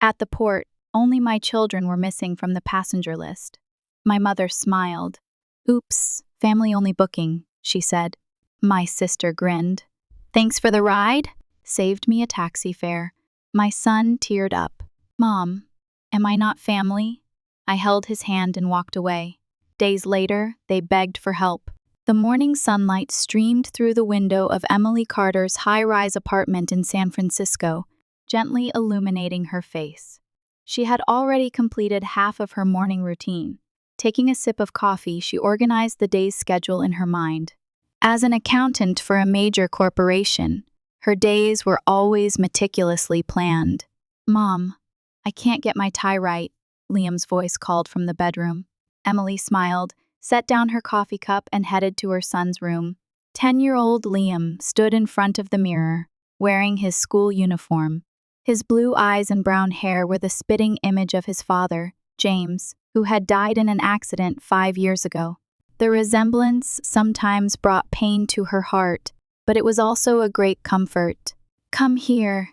At the port, only my children were missing from the passenger list. My mother smiled. "Oops, family-only booking," she said. My sister grinned. "Thanks for the ride?" Saved me a taxi fare. My son teared up. "Mom, am I not family?" I held his hand and walked away. Days later, they begged for help. The morning sunlight streamed through the window of Emily Carter's high-rise apartment in San Francisco, gently illuminating her face. She had already completed half of her morning routine. Taking a sip of coffee, she organized the day's schedule in her mind. As an accountant for a major corporation, her days were always meticulously planned. "Mom, I can't get my tie right," Liam's voice called from the bedroom. Emily smiled, set down her coffee cup, and headed to her son's room. 10-year-old Liam stood in front of the mirror, wearing his school uniform. His blue eyes and brown hair were the spitting image of his father, James, who had died in an accident 5 years ago. The resemblance sometimes brought pain to her heart, but it was also a great comfort. "Come here,"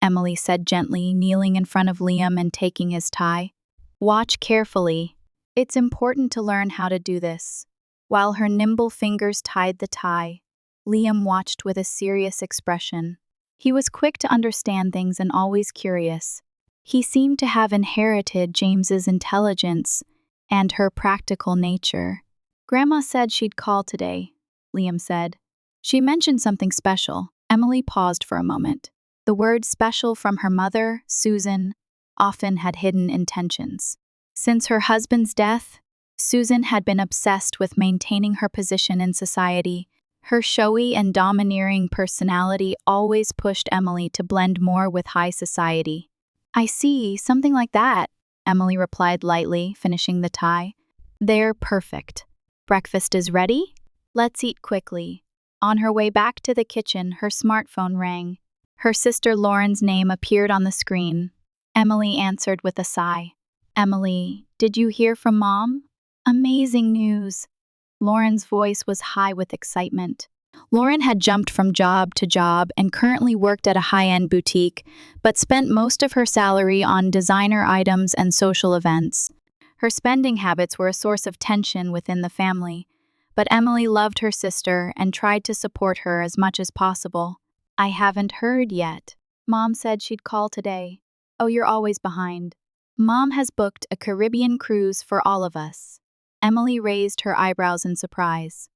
Emily said gently, kneeling in front of Liam and taking his tie. "Watch carefully. It's important to learn how to do this." While her nimble fingers tied the tie, Liam watched with a serious expression. He was quick to understand things and always curious. He seemed to have inherited James's intelligence and her practical nature. "Grandma said she'd call today," Liam said. "She mentioned something special." Emily paused for a moment. The word special from her mother, Susan, often had hidden intentions. Since her husband's death, Susan had been obsessed with maintaining her position in society. Her showy and domineering personality always pushed Emily to blend more with high society. "I see, something like that," Emily replied lightly, finishing the tie. "They're perfect. Breakfast is ready? Let's eat quickly." On her way back to the kitchen, her smartphone rang. Her sister Lauren's name appeared on the screen. Emily answered with a sigh. "Emily, did you hear from Mom? Amazing news." Lauren's voice was high with excitement. Lauren had jumped from job to job and currently worked at a high-end boutique, but spent most of her salary on designer items and social events. Her spending habits were a source of tension within the family, but Emily loved her sister and tried to support her as much as possible. "I haven't heard yet. Mom said she'd call today." "Oh, you're always behind. Mom has booked a Caribbean cruise for all of us." Emily raised her eyebrows in surprise.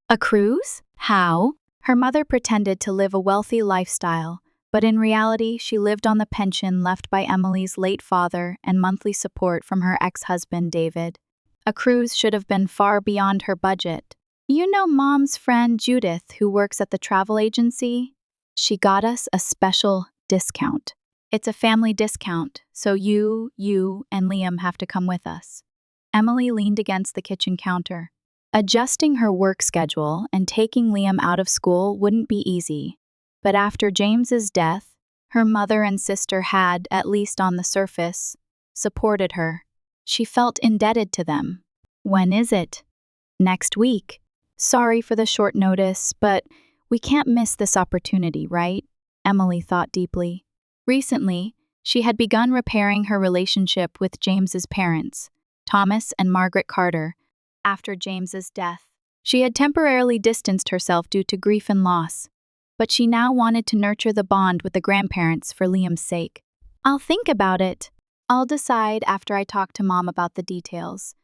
"A cruise? How?" Her mother pretended to live a wealthy lifestyle, but in reality she lived on the pension left by Emily's late father and monthly support from her ex-husband, David. A cruise should have been far beyond her budget. "You know Mom's friend Judith, who works at the travel agency? She got us a special discount. It's a family discount, so you and Liam have to come with us." Emily leaned against the kitchen counter. Adjusting her work schedule and taking Liam out of school wouldn't be easy, but after James's death, her mother and sister had, at least on the surface, supported her. She felt indebted to them. "When is it?" "Next week. Sorry for the short notice, but we can't miss this opportunity, right?" Emily thought deeply. Recently, she had begun repairing her relationship with James's parents, Thomas and Margaret Carter. After James's death, she had temporarily distanced herself due to grief and loss, but she now wanted to nurture the bond with the grandparents for Liam's sake. "I'll think about it. I'll decide after I talk to Mom about the details."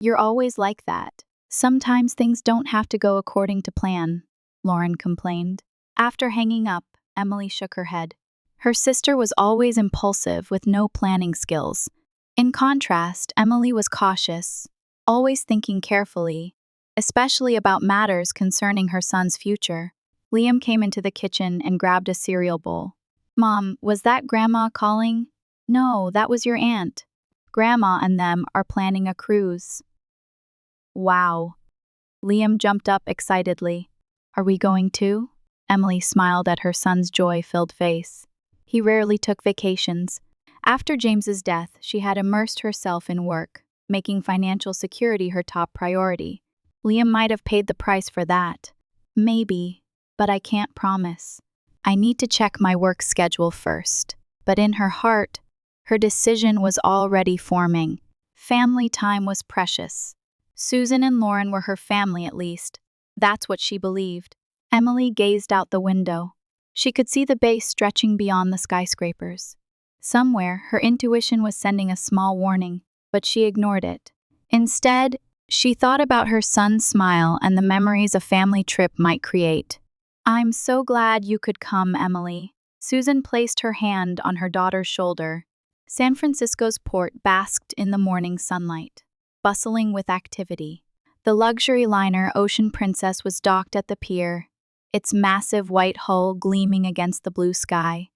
"You're always like that. Sometimes things don't have to go according to plan," Lauren complained. After hanging up, Emily shook her head. Her sister was always impulsive with no planning skills. In contrast, Emily was cautious, always thinking carefully, especially about matters concerning her son's future. Liam came into the kitchen and grabbed a cereal bowl. "Mom, was that Grandma calling?" "No, that was your aunt. Grandma and them are planning a cruise." "Wow." Liam jumped up excitedly. "Are we going too?" Emily smiled at her son's joy-filled face. He rarely took vacations. After James's death, she had immersed herself in work, making financial security her top priority. Liam might have paid the price for that. Maybe, but I can't promise. I need to check my work schedule first. But in her heart, Her decision was already forming. Family time was precious. Susan and Lauren were her family at least. That's what she believed. Emily gazed out the window. She could see the bay stretching beyond the skyscrapers. Somewhere, her intuition was sending a small warning, but she ignored it. Instead, she thought about her son's smile and the memories a family trip might create. "I'm so glad you could come, Emily." Susan placed her hand on her daughter's shoulder. San Francisco's port basked in the morning sunlight, bustling with activity. The luxury liner Ocean Princess was docked at the pier, its massive white hull gleaming against the blue sky.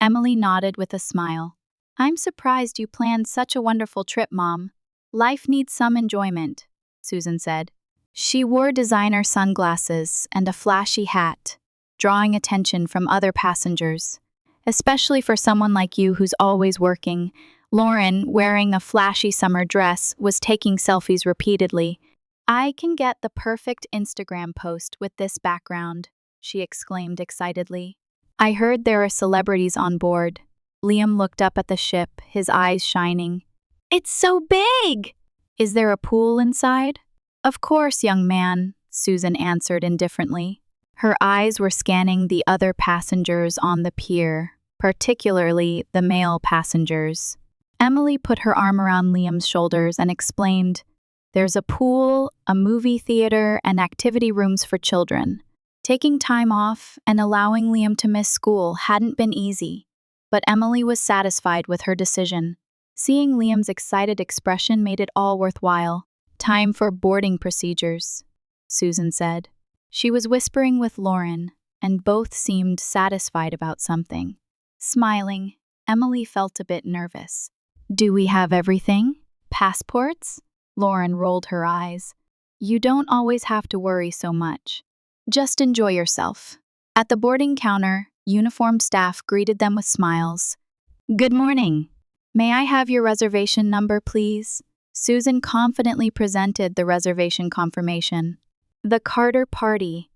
Emily nodded with a smile. "I'm surprised you planned such a wonderful trip, Mom. Life needs some enjoyment," Susan said. She wore designer sunglasses and a flashy hat, drawing attention from other passengers. "Especially for someone like you who's always working." Lauren, wearing a flashy summer dress, was taking selfies repeatedly. "I can get the perfect Instagram post with this background," she exclaimed excitedly. "I heard there are celebrities on board." Liam looked up at the ship, his eyes shining. "It's so big!" "Is there a pool inside?" "Of course, young man," Susan answered indifferently. Her eyes were scanning the other passengers on the pier, particularly the male passengers. Emily put her arm around Liam's shoulders and explained, "There's a pool, a movie theater, and activity rooms for children." Taking time off and allowing Liam to miss school hadn't been easy, but Emily was satisfied with her decision. Seeing Liam's excited expression made it all worthwhile. "Time for boarding procedures," Susan said. She was whispering with Lauren, and both seemed satisfied about something. Smiling, Emily felt a bit nervous. "Do we have everything? Passports?" Lauren rolled her eyes. "You don't always have to worry so much. Just enjoy yourself." At the boarding counter, uniformed staff greeted them with smiles. "Good morning. May I have your reservation number, please?" Susan confidently presented the reservation confirmation. The Carter party.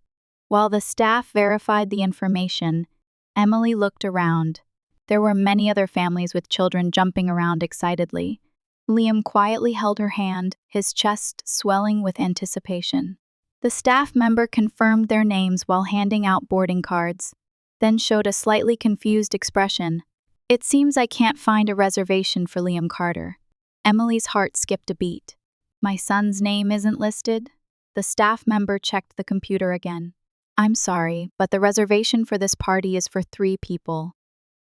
While the staff verified the information, Emily looked around. There were many other families with children jumping around excitedly. Liam quietly held her hand, his chest swelling with anticipation. The staff member confirmed their names while handing out boarding cards, then showed a slightly confused expression. "It seems I can't find a reservation for Liam Carter." Emily's heart skipped a beat. "My son's name isn't listed?" The staff member checked the computer again. "I'm sorry, but the reservation for this party is for 3 people.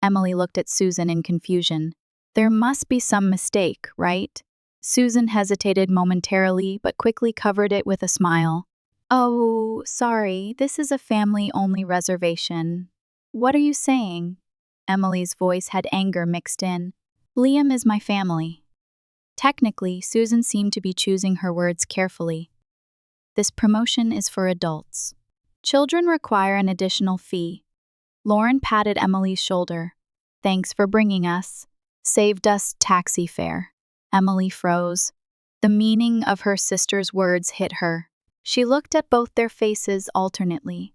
Emily looked at Susan in confusion. "There must be some mistake, right?" Susan hesitated momentarily, but quickly covered it with a smile. "Oh, sorry, this is a family-only reservation." "What are you saying?" Emily's voice had anger mixed in. "Liam is my family." Technically, Susan seemed to be choosing her words carefully. "This promotion is for adults. Children require an additional fee." Lauren patted Emily's shoulder. "Thanks for bringing us. Saved us taxi fare." Emily froze. The meaning of her sister's words hit her. She looked at both their faces alternately.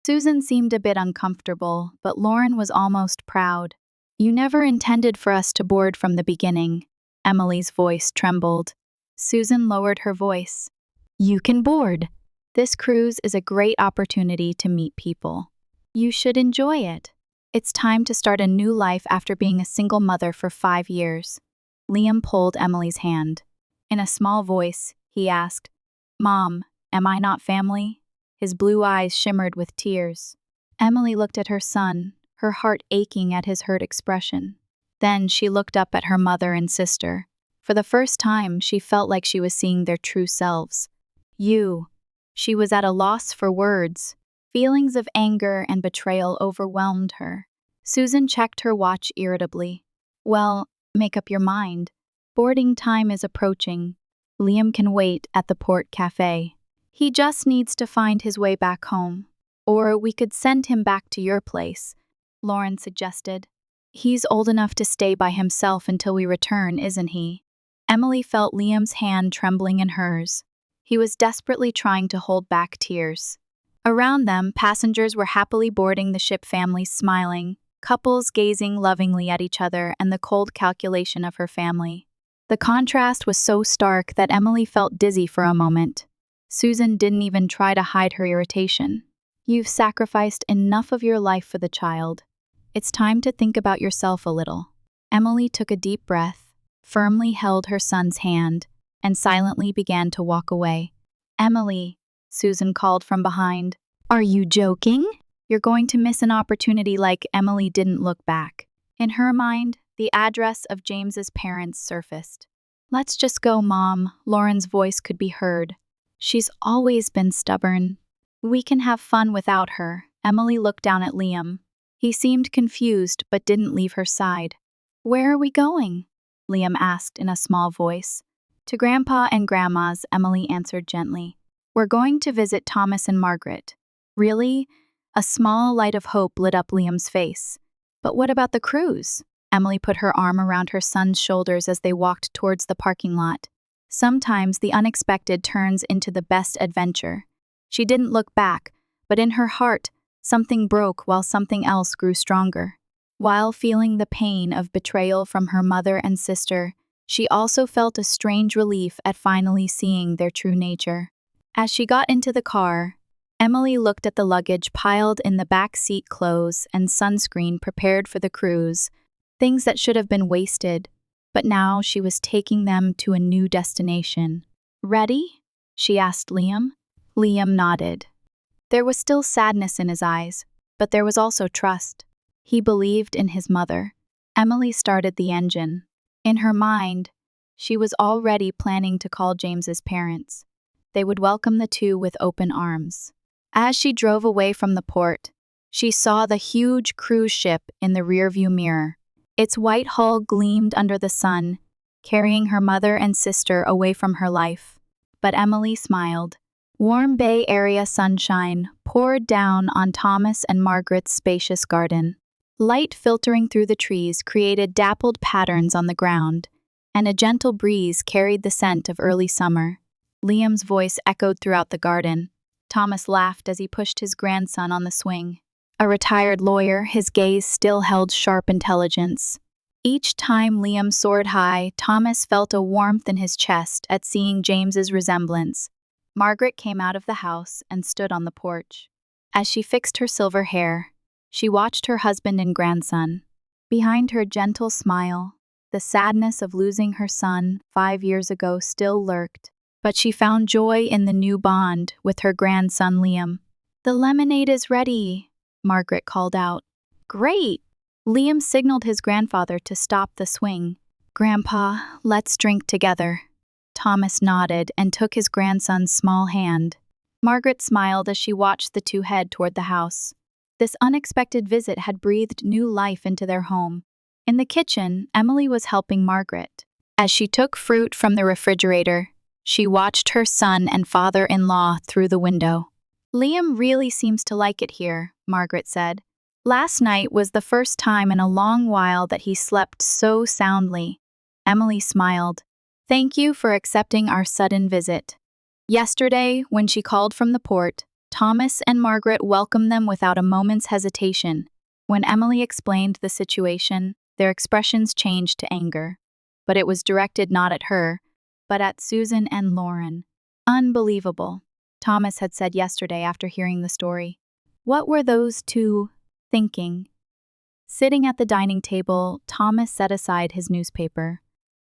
Susan seemed a bit uncomfortable, but Lauren was almost proud. "You never intended for us to board from the beginning." Emily's voice trembled. Susan lowered her voice. "You can board. This cruise is a great opportunity to meet people. You should enjoy it. It's time to start a new life after being a single mother for 5 years." Liam pulled Emily's hand. In a small voice, he asked, "Mom, am I not family?" His blue eyes shimmered with tears. Emily looked at her son, her heart aching at his hurt expression. Then she looked up at her mother and sister. For the first time, she felt like she was seeing their true selves. "You." She was at a loss for words. Feelings of anger and betrayal overwhelmed her. Susan checked her watch irritably. "Well, make up your mind. Boarding time is approaching. Liam can wait at the port cafe. He just needs to find his way back home. Or we could send him back to your place," Lauren suggested. "He's old enough to stay by himself until we return, isn't he?" Emily felt Liam's hand trembling in hers. He was desperately trying to hold back tears. Around them, passengers were happily boarding the ship, families smiling. couples gazing lovingly at each other and the cold calculation of her family. The contrast was so stark that Emily felt dizzy for a moment. Susan didn't even try to hide her irritation. You've sacrificed enough of your life for the child. It's time to think about yourself a little. Emily took a deep breath, firmly held her son's hand, and silently began to walk away. Emily, Susan called from behind. Are you joking? You're going to miss an opportunity. Like Emily didn't look back. In her mind, the address of James's parents surfaced. Let's just go, Mom, Lauren's voice could be heard. She's always been stubborn. We can have fun without her. Emily looked down at Liam. He seemed confused but didn't leave her side. Where are we going? Liam asked in a small voice. To Grandpa and Grandma's, Emily answered gently. We're going to visit Thomas and Margaret. Really? A small light of hope lit up Liam's face. But what about the cruise? Emily put her arm around her son's shoulders as they walked towards the parking lot. Sometimes the unexpected turns into the best adventure. She didn't look back, but in her heart, something broke while something else grew stronger. While feeling the pain of betrayal from her mother and sister, she also felt a strange relief at finally seeing their true nature. As she got into the car, Emily looked at the luggage piled in the back seat, clothes and sunscreen prepared for the cruise, things that should have been wasted, but now she was taking them to a new destination. Ready? She asked Liam. Liam nodded. There was still sadness in his eyes, but there was also trust. He believed in his mother. Emily started the engine. In her mind, she was already planning to call James's parents. They would welcome the two with open arms. As she drove away from the port, she saw the huge cruise ship in the rearview mirror. Its white hull gleamed under the sun, carrying her mother and sister away from her life. But Emily smiled. Warm Bay Area sunshine poured down on Thomas and Margaret's spacious garden. Light filtering through the trees created dappled patterns on the ground, and a gentle breeze carried the scent of early summer. Liam's voice echoed throughout the garden. Thomas laughed as he pushed his grandson on the swing. A retired lawyer, his gaze still held sharp intelligence. Each time Liam soared high, Thomas felt a warmth in his chest at seeing James's resemblance. Margaret came out of the house and stood on the porch. As she fixed her silver hair, she watched her husband and grandson. Behind her gentle smile, the sadness of losing her son 5 years ago still lurked, but she found joy in the new bond with her grandson Liam. The lemonade is ready, Margaret called out. Great! Liam signaled his grandfather to stop the swing. Grandpa, let's drink together. Thomas nodded and took his grandson's small hand. Margaret smiled as she watched the two head toward the house. This unexpected visit had breathed new life into their home. In the kitchen, Emily was helping Margaret. As she took fruit from the refrigerator, she watched her son and father-in-law through the window. Liam really seems to like it here, Margaret said. Last night was the first time in a long while that he slept so soundly. Emily smiled. Thank you for accepting our sudden visit. Yesterday, when she called from the port, Thomas and Margaret welcomed them without a moment's hesitation. When Emily explained the situation, their expressions changed to anger. But it was directed not at her, but at Susan and Lauren. Unbelievable, Thomas had said yesterday after hearing the story. What were those two thinking? Sitting at the dining table, Thomas set aside his newspaper.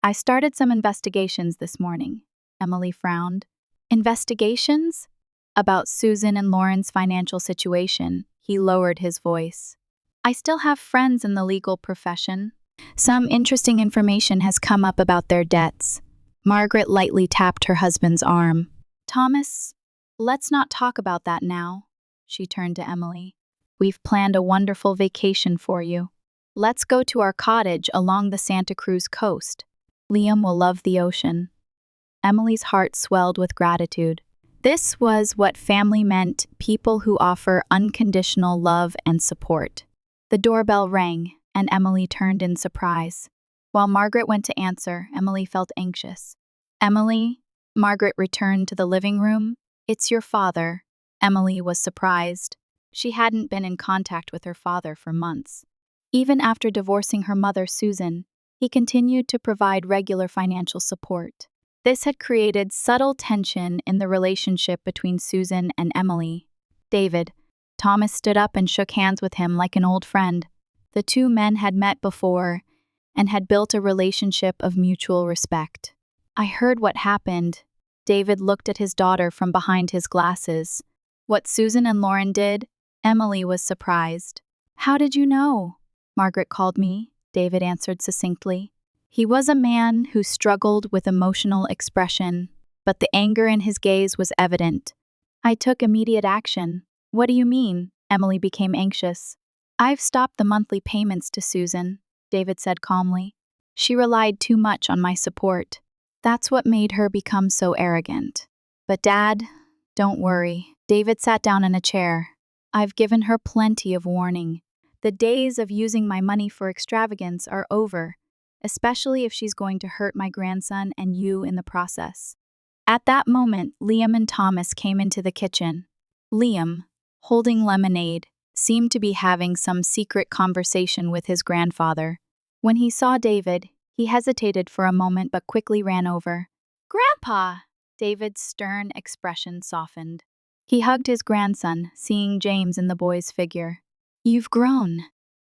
I started some investigations this morning. Emily frowned. Investigations? About Susan and Lauren's financial situation. He lowered his voice. I still have friends in the legal profession. Some interesting information has come up about their debts. Margaret lightly tapped her husband's arm. Thomas, let's not talk about that now. She turned to Emily. We've planned a wonderful vacation for you. Let's go to our cottage along the Santa Cruz coast. Liam will love the ocean. Emily's heart swelled with gratitude. This was what family meant, people who offer unconditional love and support. The doorbell rang, and Emily turned in surprise. While Margaret went to answer, Emily felt anxious. Emily, Margaret returned to the living room. It's your father. Emily was surprised. She hadn't been in contact with her father for months. Even after divorcing her mother, Susan, he continued to provide regular financial support. This had created subtle tension in the relationship between Susan and Emily. David. Thomas stood up and shook hands with him like an old friend. The two men had met before and had built a relationship of mutual respect. I heard what happened. David looked at his daughter from behind his glasses. What Susan and Lauren did? Emily was surprised. How did you know? Margaret called me, David answered succinctly. He was a man who struggled with emotional expression, but the anger in his gaze was evident. I took immediate action. What do you mean? Emily became anxious. I've stopped the monthly payments to Susan, David said calmly. She relied too much on my support. That's what made her become so arrogant. But Dad, don't worry. David sat down in a chair. I've given her plenty of warning. The days of using my money for extravagance are over, especially if she's going to hurt my grandson and you in the process. At that moment, Liam and Thomas came into the kitchen. Liam, holding lemonade, seemed to be having some secret conversation with his grandfather. When he saw David, he hesitated for a moment but quickly ran over. Grandpa! David's stern expression softened. He hugged his grandson, seeing James in the boy's figure. You've grown.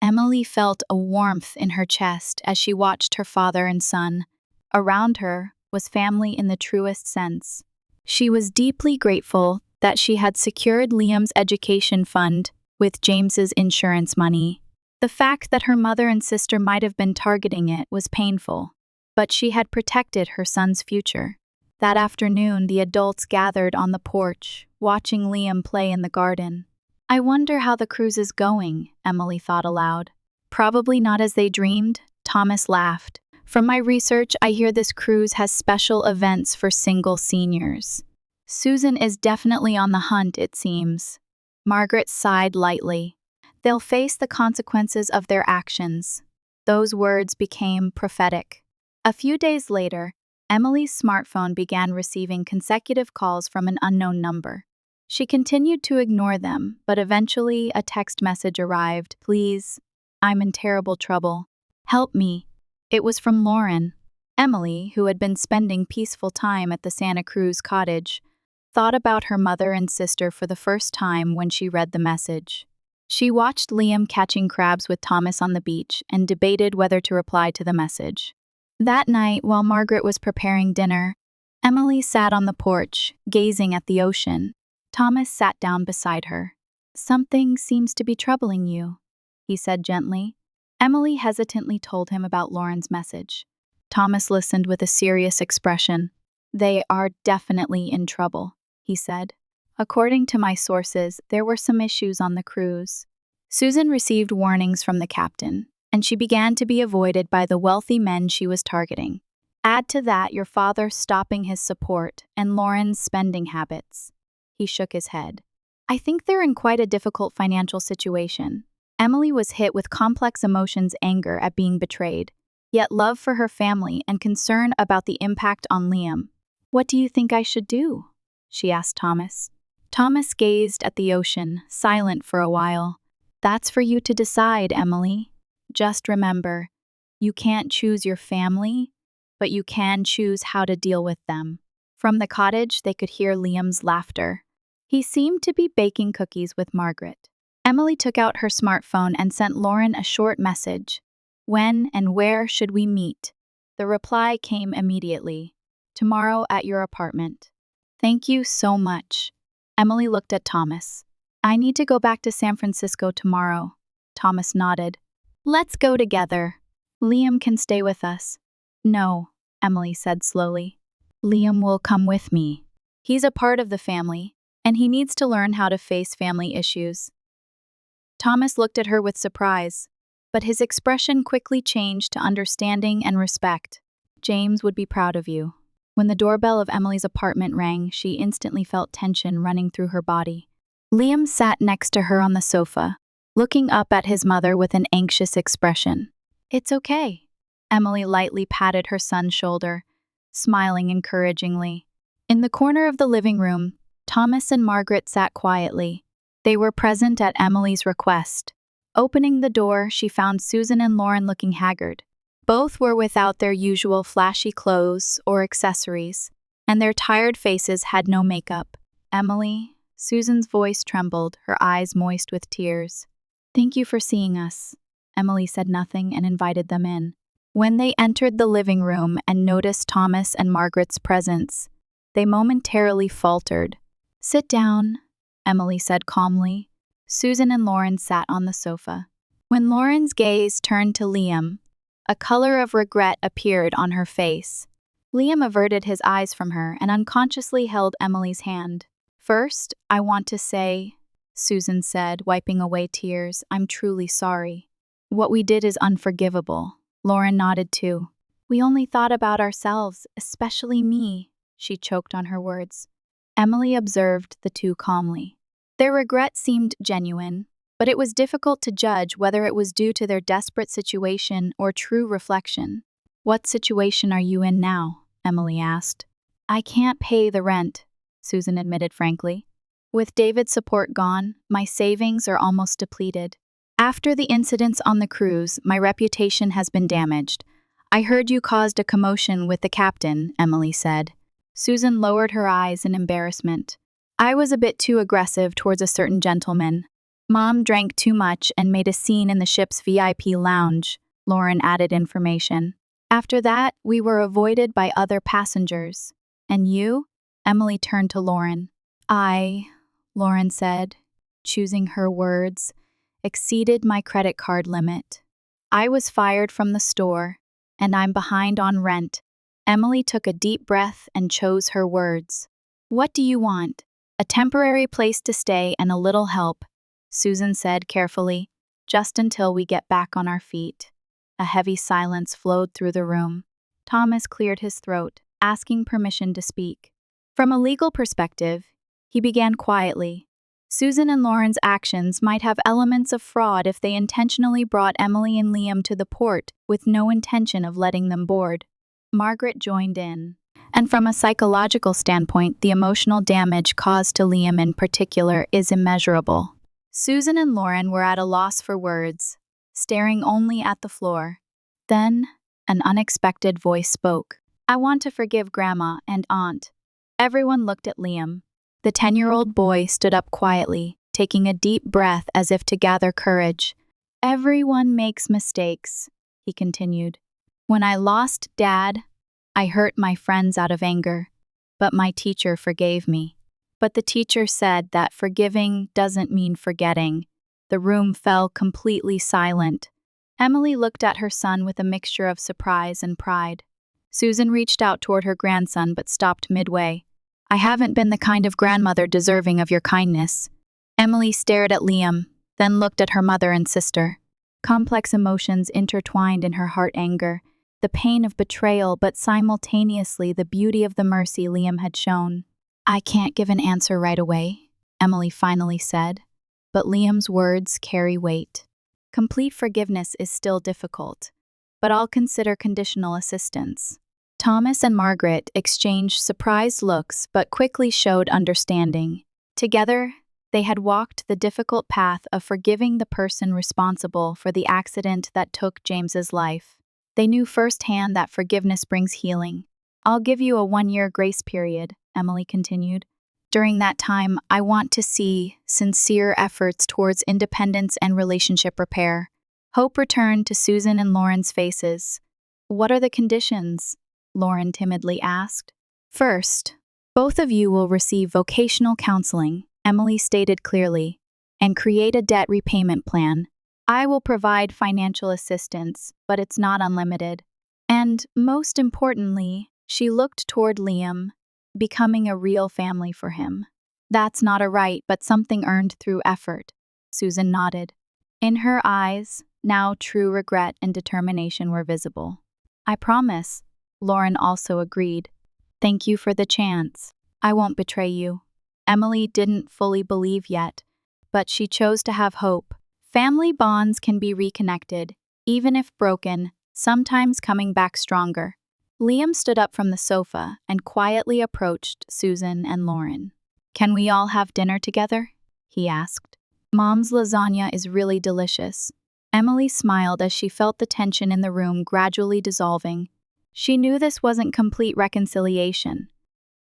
Emily felt a warmth in her chest as she watched her father and son. Around her was family in the truest sense. She was deeply grateful that she had secured Liam's education fund with James's insurance money. The fact that her mother and sister might have been targeting it was painful, but she had protected her son's future. That afternoon, the adults gathered on the porch, watching Liam play in the garden. I wonder how the cruise is going, Emily thought aloud. Probably not as they dreamed, Thomas laughed. From my research, I hear this cruise has special events for single seniors. Susan is definitely on the hunt, it seems. Margaret sighed lightly. They'll face the consequences of their actions. Those words became prophetic. A few days later, Emily's smartphone began receiving consecutive calls from an unknown number. She continued to ignore them, but eventually a text message arrived. Please, I'm in terrible trouble. Help me. It was from Lauren. Emily, who had been spending peaceful time at the Santa Cruz cottage, thought about her mother and sister for the first time when she read the message. She watched Liam catching crabs with Thomas on the beach and debated whether to reply to the message. That night, while Margaret was preparing dinner, Emily sat on the porch, gazing at the ocean. Thomas sat down beside her. Something seems to be troubling you, he said gently. Emily hesitantly told him about Lauren's message. Thomas listened with a serious expression. They are definitely in trouble, he said. According to my sources, there were some issues on the cruise. Susan received warnings from the captain, and she began to be avoided by the wealthy men she was targeting. Add to that your father stopping his support and Lauren's spending habits. He shook his head. I think they're in quite a difficult financial situation. Emily was hit with complex emotions, anger at being betrayed, yet love for her family and concern about the impact on Liam. What do you think I should do? She asked Thomas. Thomas gazed at the ocean, silent for a while. That's for you to decide, Emily. Just remember, you can't choose your family, but you can choose how to deal with them. From the cottage, they could hear Liam's laughter. He seemed to be baking cookies with Margaret. Emily took out her smartphone and sent Lauren a short message. When and where should we meet? The reply came immediately. Tomorrow at your apartment. Thank you so much. Emily looked at Thomas. I need to go back to San Francisco tomorrow. Thomas nodded. Let's go together. Liam can stay with us. No, Emily said slowly. Liam will come with me. He's a part of the family, and he needs to learn how to face family issues. Thomas looked at her with surprise, but his expression quickly changed to understanding and respect. James would be proud of you. When the doorbell of Emily's apartment rang, she instantly felt tension running through her body. Liam sat next to her on the sofa, looking up at his mother with an anxious expression. It's okay. Emily lightly patted her son's shoulder, smiling encouragingly. In the corner of the living room, Thomas and Margaret sat quietly. They were present at Emily's request, Opening the door, she found Susan and Lauren looking haggard. Both were without their usual flashy clothes or accessories, and their tired faces had no makeup. "Emily," Susan's voice trembled, her eyes moist with tears. "Thank you for seeing us." Emily said nothing and invited them in. When they entered the living room and noticed Thomas and Margaret's presence, they momentarily faltered. "Sit down," Emily said calmly. Susan and Lauren sat on the sofa. When Lauren's gaze turned to Liam, a color of regret appeared on her face. Liam averted his eyes from her and unconsciously held Emily's hand. "First, I want to say," Susan said, wiping away tears, "I'm truly sorry. What we did is unforgivable." Lauren nodded too. "We only thought about ourselves, especially me," she choked on her words. Emily observed the two calmly. Their regret seemed genuine, but it was difficult to judge whether it was due to their desperate situation or true reflection. "What situation are you in now?" Emily asked. "I can't pay the rent," Susan admitted frankly. "With David's support gone, my savings are almost depleted. After the incidents on the cruise, my reputation has been damaged. I heard you caused a commotion with the captain," Emily said. Susan lowered her eyes in embarrassment. "I was a bit too aggressive towards a certain gentleman. Mom drank too much and made a scene in the ship's VIP lounge," Lauren added information. "After that, we were avoided by other passengers. And you?" Emily turned to Lauren. Lauren said, choosing her words, "exceeded my credit card limit. I was fired from the store, and I'm behind on rent." Emily took a deep breath and chose her words. "What do you want?" "A temporary place to stay and a little help," Susan said carefully, "just until we get back on our feet." A heavy silence flowed through the room. Thomas cleared his throat, asking permission to speak. From a legal perspective, he began quietly. Susan and Lauren's actions might have elements of fraud if they intentionally brought Emily and Liam to the port with no intention of letting them board. Margaret joined in. And from a psychological standpoint, the emotional damage caused to Liam in particular is immeasurable. Susan and Lauren were at a loss for words, staring only at the floor. Then, an unexpected voice spoke. "I want to forgive Grandma and Aunt." Everyone looked at Liam. The 10-year-old boy stood up quietly, taking a deep breath as if to gather courage. "Everyone makes mistakes," he continued. "When I lost Dad, I hurt my friends out of anger, but my teacher forgave me." But the teacher said that forgiving doesn't mean forgetting. The room fell completely silent. Emily looked at her son with a mixture of surprise and pride. Susan reached out toward her grandson but stopped midway. "I haven't been the kind of grandmother deserving of your kindness." Emily stared at Liam, then looked at her mother and sister. Complex emotions intertwined in her heart: anger, the pain of betrayal, but simultaneously the beauty of the mercy Liam had shown. "I can't give an answer right away," Emily finally said, but Liam's words carry weight. "Complete forgiveness is still difficult, but I'll consider conditional assistance." Thomas and Margaret exchanged surprised looks but quickly showed understanding. Together, they had walked the difficult path of forgiving the person responsible for the accident that took James's life. They knew firsthand that forgiveness brings healing. "I'll give you a 1-year grace period," Emily continued. "During that time, I want to see sincere efforts towards independence and relationship repair." Hope returned to Susan and Lauren's faces. "What are the conditions?" Lauren timidly asked. "First, both of you will receive vocational counseling," Emily stated clearly, "and create a debt repayment plan. I will provide financial assistance, but it's not unlimited. And most importantly," she looked toward Liam, "becoming a real family for him. That's not a right, but something earned through effort." Susan nodded. In her eyes, now true regret and determination were visible. "I promise," Lauren also agreed. "Thank you for the chance. I won't betray you." Emily didn't fully believe yet, but she chose to have hope. Family bonds can be reconnected, even if broken, sometimes coming back stronger. Liam stood up from the sofa and quietly approached Susan and Lauren. "Can we all have dinner together?" he asked. Mom's lasagna is really delicious. Emily smiled as she felt the tension in the room gradually dissolving. She knew this wasn't complete reconciliation,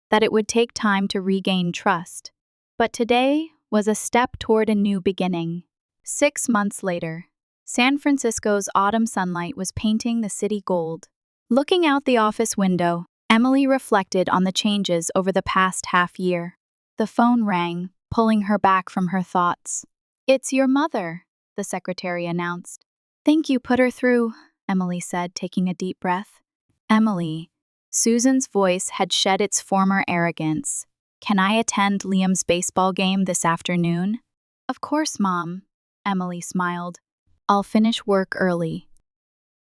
that it would take time to regain trust. But today was a step toward a new beginning. 6 months later, San Francisco's autumn sunlight was painting the city gold. Looking out the office window, Emily reflected on the changes over the past half year. The phone rang, pulling her back from her thoughts. "It's your mother," the secretary announced. "Thank you, put her through," Emily said, taking a deep breath. "Emily," Susan's voice had shed its former arrogance. "Can I attend Liam's baseball game this afternoon?" "Of course, Mom," Emily smiled. "I'll finish work early."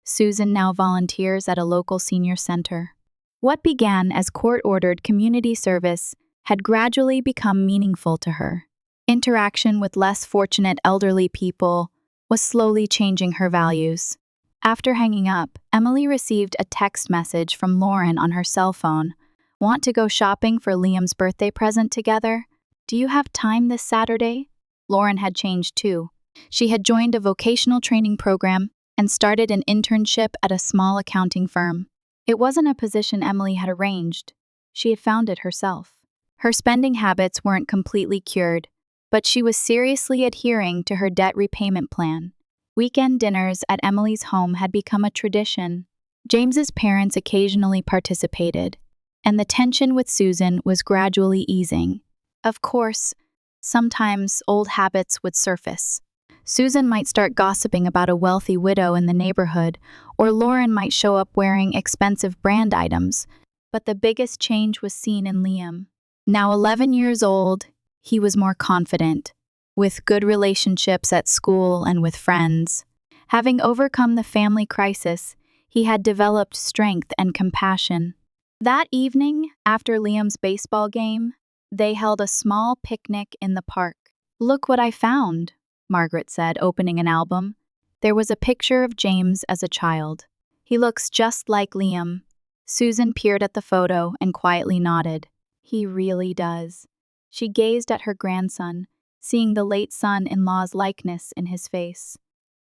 Susan now volunteers at a local senior center. What began as court-ordered community service had gradually become meaningful to her. Interaction with less fortunate elderly people was slowly changing her values. After hanging up, Emily received a text message from Lauren on her cell phone. "Want to go shopping for Liam's birthday present together? Do you have time this Saturday?" Lauren had changed too. She had joined a vocational training program and started an internship at a small accounting firm. It wasn't a position Emily had arranged. She had found it herself. Her spending habits weren't completely cured, but she was seriously adhering to her debt repayment plan. Weekend dinners at Emily's home had become a tradition. James's parents occasionally participated, and the tension with Susan was gradually easing. Of course, sometimes old habits would surface. Susan might start gossiping about a wealthy widow in the neighborhood, or Lauren might show up wearing expensive brand items. But the biggest change was seen in Liam. Now 11 years old, he was more confident, with good relationships at school and with friends. Having overcome the family crisis, he had developed strength and compassion. That evening, after Liam's baseball game, they held a small picnic in the park. "Look what I found," Margaret said, opening an album. There was a picture of James as a child. "He looks just like Liam." Susan peered at the photo and quietly nodded. "He really does." She gazed at her grandson, seeing the late son-in-law's likeness in his face.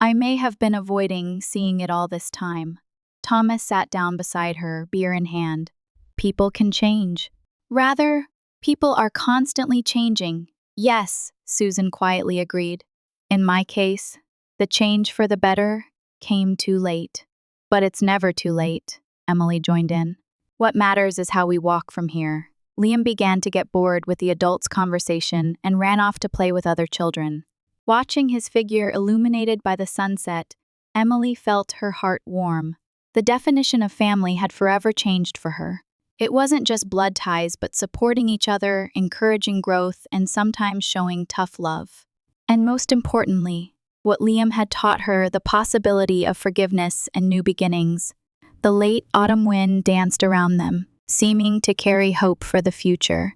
"I may have been avoiding seeing it all this time." Thomas sat down beside her, beer in hand. "People can change." "Rather, people are constantly changing." "Yes," Susan quietly agreed. "In my case, the change for the better came too late." "But it's never too late," Emily joined in. "What matters is how we walk from here." Liam began to get bored with the adults' conversation and ran off to play with other children. Watching his figure illuminated by the sunset, Emily felt her heart warm. The definition of family had forever changed for her. It wasn't just blood ties, but supporting each other, encouraging growth, and sometimes showing tough love. And most importantly, what Liam had taught her, the possibility of forgiveness and new beginnings. The late autumn wind danced around them, seeming to carry hope for the future.